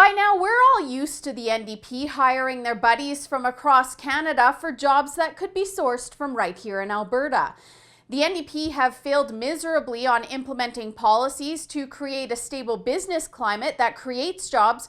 By now, we're all used to the NDP hiring their buddies from across Canada for jobs that could be sourced from right here in Alberta. The NDP have failed miserably on implementing policies to create a stable business climate that creates jobs.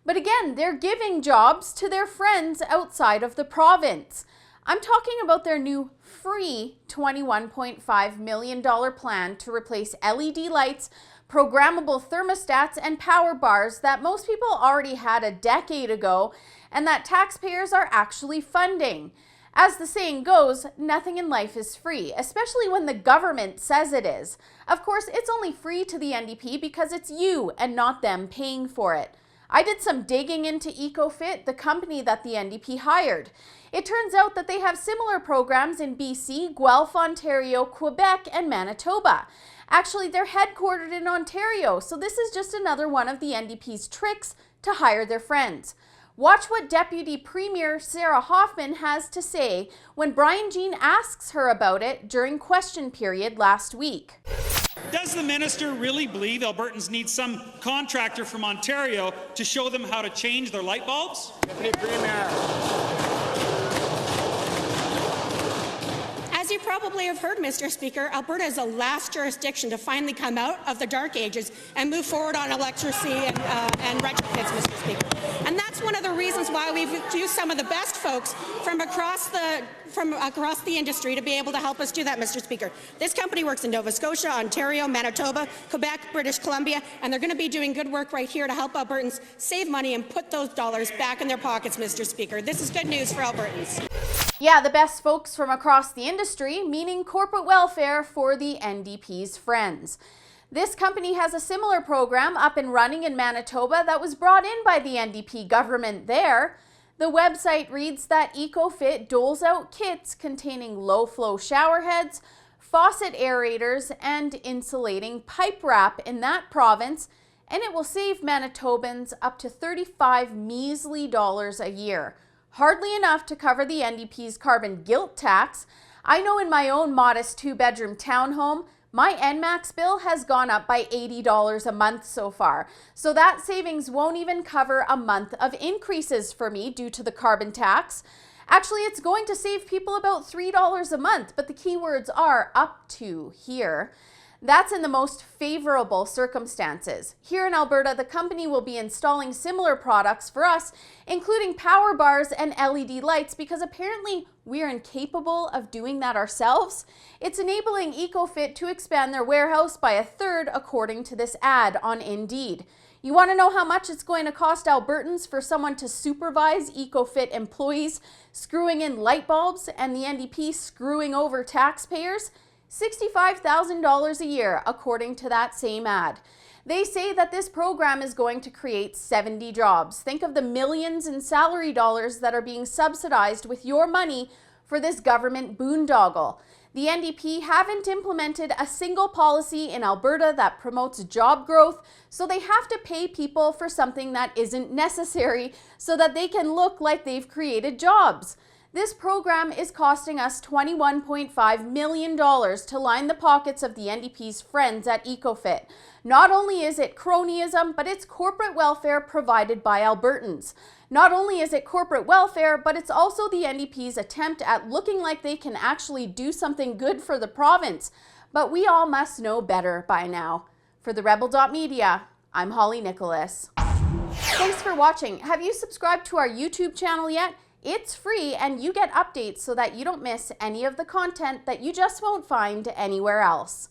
But again, they're giving jobs to their friends outside of the province. I'm talking about their new free $21.5 million plan to replace LED lights, programmable thermostats, and power bars that most people already had a decade ago and that taxpayers are actually funding. As the saying goes, nothing in life is free, especially when the government says it is. Of course, it's only free to the NDP because it's you and not them paying for it. I did some digging into Ecofitt, the company that the NDP hired. It turns out that they have similar programs in BC, Guelph, Ontario, Quebec, and Manitoba. Actually, they're headquartered in Ontario, so this is just another one of the NDP's tricks to hire their friends. Watch what Deputy Premier Sarah Hoffman has to say when Brian Jean asks her about it during question period last week. Does the minister really believe Albertans need some contractor from Ontario to show them how to change their light bulbs? As you probably have heard, Mr. Speaker, Alberta is the last jurisdiction to finally come out of the dark ages and move forward on electricity and retrofits, Mr. Speaker. And that's one of the reasons why we've used some of the best folks from across the industry to be able to help us do that, Mr. Speaker. This company works in Nova Scotia, Ontario, Manitoba, Quebec, British Columbia, and they're going to be doing good work right here to help Albertans save money and put those dollars back in their pockets, Mr. Speaker. This is good news for Albertans. Yeah, the best folks from across the industry, meaning corporate welfare for the NDP's friends. This company has a similar program up and running in Manitoba that was brought in by the NDP government there. The website reads that Ecofitt doles out kits containing low-flow shower heads, faucet aerators, and insulating pipe wrap in that province, and it will save Manitobans up to $35 measly a year. Hardly enough to cover the NDP's carbon guilt tax. I know in my own modest two-bedroom townhome, my NMAX bill has gone up by $80 a month so far. So that savings won't even cover a month of increases for me due to the carbon tax. Actually, it's going to save people about $3 a month, but the keywords are up to here. That's in the most favorable circumstances. Here in Alberta, the company will be installing similar products for us, including power bars and LED lights, because apparently we're incapable of doing that ourselves. It's enabling Ecofitt to expand their warehouse by a third, according to this ad on Indeed. You want to know how much it's going to cost Albertans for someone to supervise Ecofitt employees screwing in light bulbs and the NDP screwing over taxpayers? $65,000 a year, according to that same ad. They say that this program is going to create 70 jobs. Think of the millions in salary dollars that are being subsidized with your money for this government boondoggle. The NDP haven't implemented a single policy in Alberta that promotes job growth, so they have to pay people for something that isn't necessary so that they can look like they've created jobs. This program is costing us $21.5 million to line the pockets of the NDP's friends at Ecofitt. Not only is it cronyism, but it's corporate welfare provided by Albertans. Not only is it corporate welfare, but it's also the NDP's attempt at looking like they can actually do something good for the province. But we all must know better by now. For the Rebel.media, I'm Holly Nicholas. Thanks for watching. Have you subscribed to our YouTube channel yet? It's free and you get updates so that you don't miss any of the content that you just won't find anywhere else.